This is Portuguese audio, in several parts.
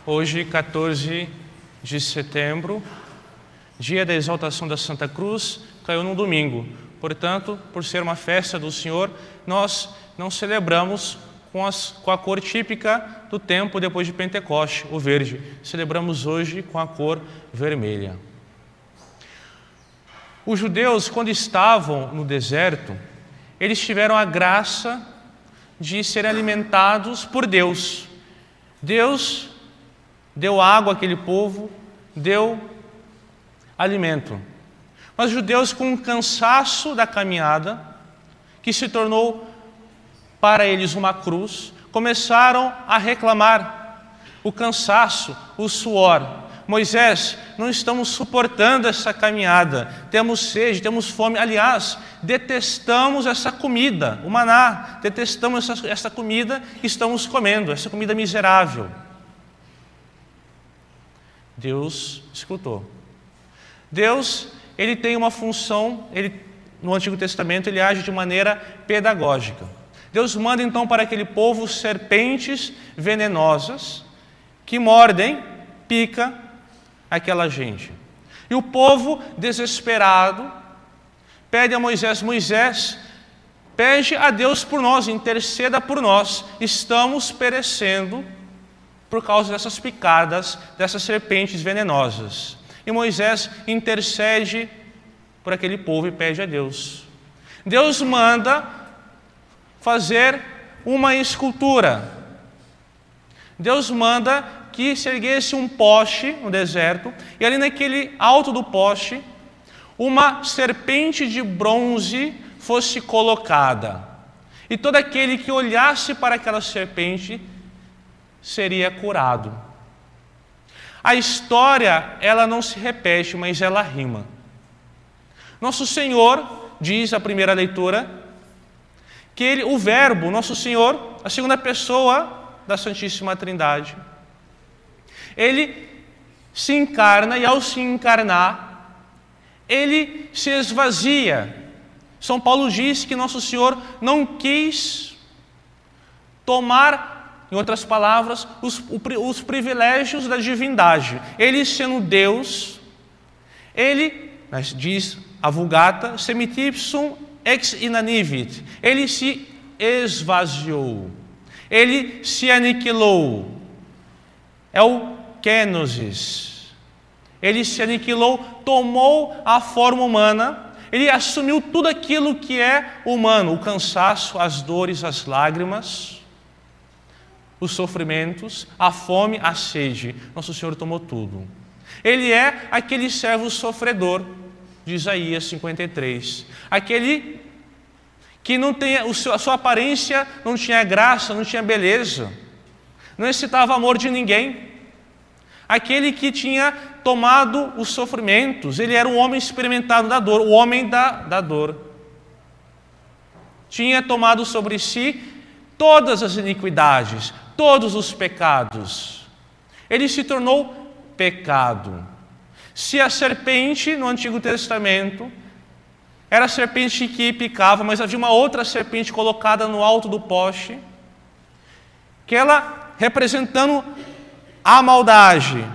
Hoje, 14 de setembro, dia da exaltação da Santa Cruz, caiu num domingo. Portanto, por ser uma festa do Senhor, nós não celebramos com a cor típica do tempo depois de Pentecoste, o verde. Celebramos hoje com a cor vermelha. Os judeus, quando estavam no deserto, eles tiveram a graça de serem alimentados por Deus. Deus deu água àquele povo, deu alimento. Mas os judeus, com o cansaço da caminhada, que se tornou para eles uma cruz, começaram a reclamar o cansaço, o suor. Moisés, não estamos suportando essa caminhada, temos sede, temos fome. Aliás, detestamos essa comida, o maná, detestamos essa comida que estamos comendo, essa comida miserável. Deus escutou. Deus, ele tem uma função, no Antigo Testamento, ele age de maneira pedagógica. Deus manda então para aquele povo serpentes venenosas que mordem, pica aquela gente. E o povo, desesperado, pede a Moisés: Moisés, pede a Deus por nós, interceda por nós, estamos perecendo por causa dessas picadas, dessas serpentes venenosas. E Moisés intercede por aquele povo e pede a Deus. Deus manda fazer uma escultura. Deus manda que se erguesse um poste no deserto, e ali naquele alto do poste, uma serpente de bronze fosse colocada. E todo aquele que olhasse para aquela serpente seria curado. A história, ela não se repete, mas ela rima. Nosso Senhor, diz a primeira leitura, que o Verbo, Nosso Senhor, a segunda pessoa da Santíssima Trindade, ele se encarna, e ao se encarnar, ele se esvazia. São Paulo diz que Nosso Senhor não quis tomar, em outras palavras, os privilégios da divindade. Ele, sendo Deus, ele, diz a Vulgata, semitipsum ex inanivit, ele se esvaziou, ele se aniquilou. É o kenosis. Ele se aniquilou, tomou a forma humana, ele assumiu tudo aquilo que é humano, o cansaço, as dores, as lágrimas, os sofrimentos, a fome, a sede. Nosso Senhor tomou tudo. Ele é aquele servo sofredor de Isaías 53. Aquele que não tem, a sua aparência não tinha graça, não tinha beleza, não excitava amor de ninguém. Aquele que tinha tomado os sofrimentos, ele era um homem experimentado da dor, o homem da dor. Tinha tomado sobre si todas as iniquidades, todos os pecados. Ele se tornou pecado. Se a serpente no Antigo Testamento era a serpente que picava, mas havia uma outra serpente colocada no alto do poste, que ela representando a maldade,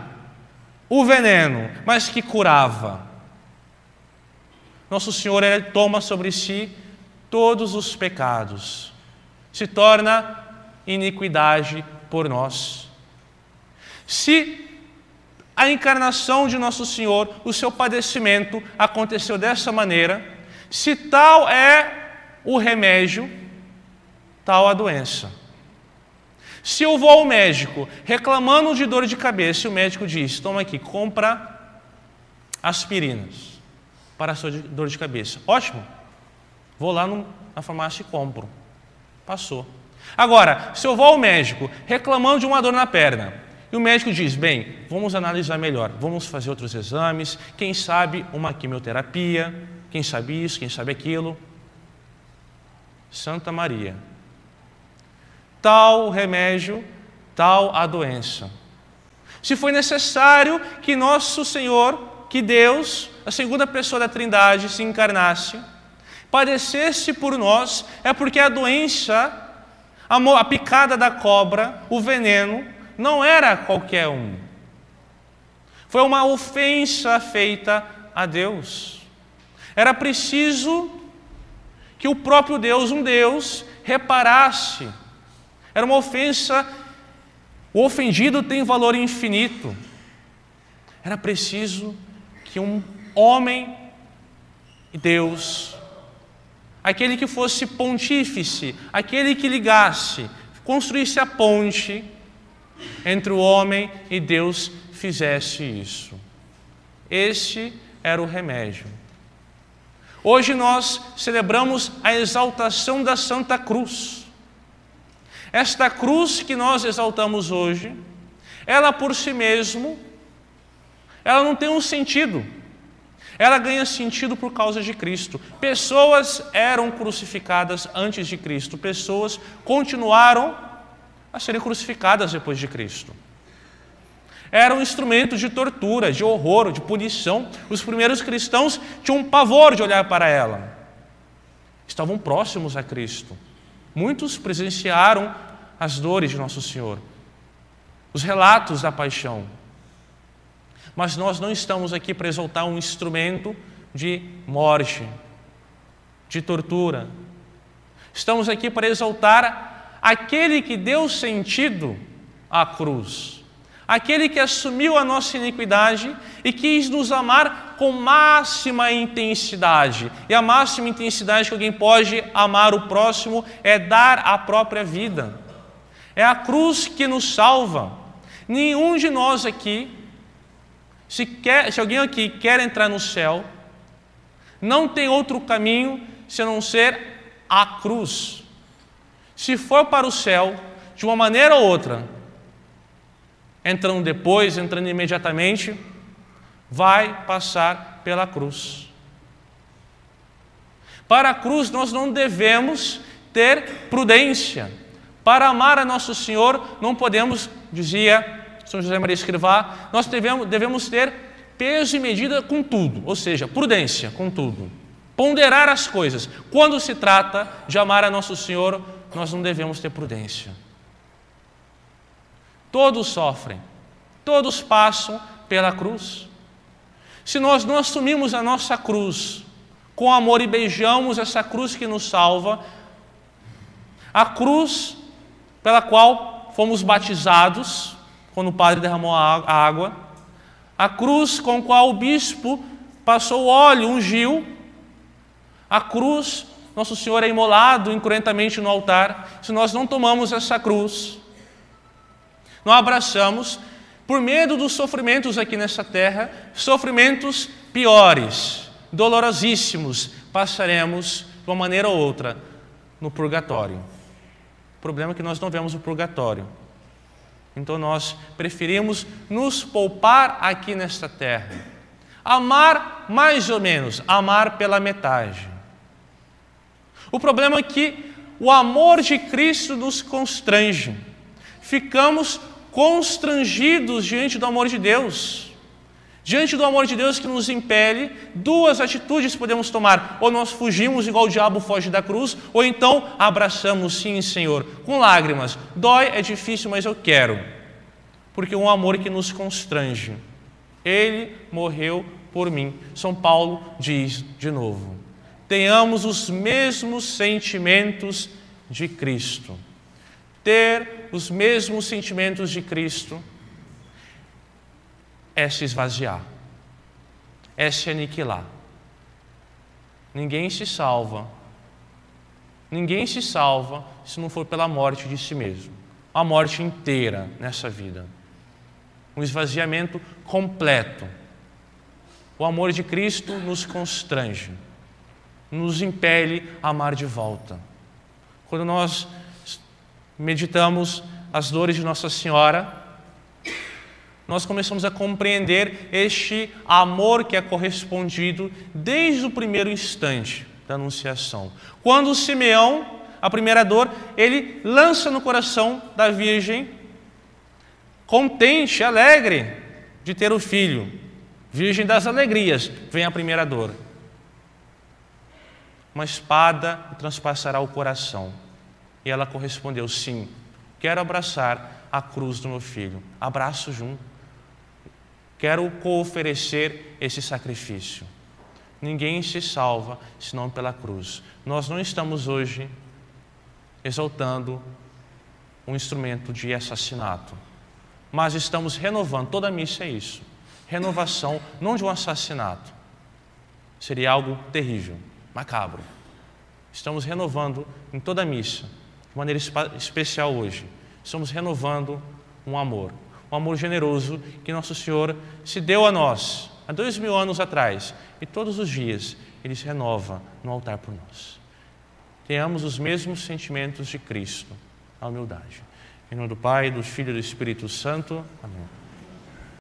o veneno, mas que curava. Nosso Senhor, ele toma sobre si todos os pecados, se torna iniquidade por nós. Se a encarnação de Nosso Senhor, o seu padecimento aconteceu dessa maneira, se tal é o remédio, tal a doença. Se eu vou ao médico reclamando de dor de cabeça, e o médico diz: toma aqui, compra aspirinas para a sua dor de cabeça. Ótimo, vou lá na farmácia e compro. Passou. Agora, se eu vou ao médico reclamando de uma dor na perna, e o médico diz: bem, vamos analisar melhor, vamos fazer outros exames, quem sabe uma quimioterapia, quem sabe isso, quem sabe aquilo. Santa Maria, tal o remédio, tal a doença. Se foi necessário que Nosso Senhor, que Deus, a segunda pessoa da Trindade, se encarnasse, padecesse por nós, é porque a doença, a picada da cobra, o veneno, não era qualquer um. Foi uma ofensa feita a Deus. Era preciso que o próprio Deus, um Deus, reparasse. Era uma ofensa. O ofendido tem valor infinito. Era preciso que um homem e Deus, aquele que fosse pontífice, aquele que ligasse, construísse a ponte entre o homem e Deus, fizesse isso. Este era o remédio. Hoje nós celebramos a exaltação da Santa Cruz. Esta cruz que nós exaltamos hoje, ela por si mesma, ela não tem um sentido. Ela ganha sentido por causa de Cristo. Pessoas eram crucificadas antes de Cristo. Pessoas continuaram a serem crucificadas depois de Cristo. Era um instrumento de tortura, de horror, de punição. Os primeiros cristãos tinham pavor de olhar para ela. Estavam próximos a Cristo. Muitos presenciaram as dores de Nosso Senhor, os relatos da paixão. Mas nós não estamos aqui para exaltar um instrumento de morte, de tortura. Estamos aqui para exaltar aquele que deu sentido à cruz. Aquele que assumiu a nossa iniquidade e quis nos amar com máxima intensidade. E a máxima intensidade que alguém pode amar o próximo é dar a própria vida. É a cruz que nos salva. Nenhum de nós aqui, se alguém aqui quer entrar no céu, não tem outro caminho se não ser a cruz. Se for para o céu, de uma maneira ou outra, entrando depois, entrando imediatamente, vai passar pela cruz. Para a cruz nós não devemos ter prudência. Para amar a Nosso Senhor não podemos, dizia São José Maria Escrivá, nós devemos ter peso e medida com tudo, ou seja, prudência com tudo. Ponderar as coisas. Quando se trata de amar a Nosso Senhor, nós não devemos ter prudência. Todos sofrem, todos passam pela cruz. Se nós não assumimos a nossa cruz com amor e beijamos essa cruz que nos salva, a cruz pela qual fomos batizados, quando o padre derramou a água, a cruz com a qual o bispo passou o óleo, ungiu, a cruz, Nosso Senhor é imolado incruentamente no altar. Se nós não tomamos essa cruz, não abraçamos, por medo dos sofrimentos aqui nessa terra, sofrimentos piores, dolorosíssimos, passaremos de uma maneira ou outra no purgatório. O problema é que nós não vemos o purgatório. Então nós preferimos nos poupar aqui nesta terra. Amar mais ou menos, amar pela metade. O problema é que o amor de Cristo nos constrange. Ficamos constrangidos diante do amor de Deus. Diante do amor de Deus que nos impele, duas atitudes podemos tomar. Ou nós fugimos igual o diabo foge da cruz, ou então abraçamos, sim, Senhor, com lágrimas. Dói, é difícil, mas eu quero. Porque é um amor que nos constrange. Ele morreu por mim. São Paulo diz de novo: tenhamos os mesmos sentimentos de Cristo. Ter os mesmos sentimentos de Cristo é se esvaziar, é se aniquilar. Ninguém se salva se não for pela morte de si mesmo. A morte inteira nessa vida. Um esvaziamento completo. O amor de Cristo nos constrange, nos impele a amar de volta. Quando nós meditamos as dores de Nossa Senhora, nós começamos a compreender este amor que é correspondido desde o primeiro instante da Anunciação. Quando Simeão, a primeira dor, ele lança no coração da Virgem, contente, alegre de ter o filho. Virgem das alegrias, vem a primeira dor. Uma espada transpassará o coração. E ela correspondeu: sim, quero abraçar a cruz do meu filho. Abraço junto. Quero co-oferecer esse sacrifício. Ninguém se salva senão pela cruz. Nós não estamos hoje exaltando um instrumento de assassinato, mas estamos renovando. Toda missa é isso. Renovação, não de um assassinato. Seria algo terrível, macabro. Estamos renovando em toda missa, de maneira especial hoje. Estamos renovando um amor generoso que Nosso Senhor se deu a nós há 2000 anos atrás, e todos os dias Ele se renova no altar por nós. Tenhamos os mesmos sentimentos de Cristo, a humildade. Em nome do Pai, do Filho e do Espírito Santo. Amém.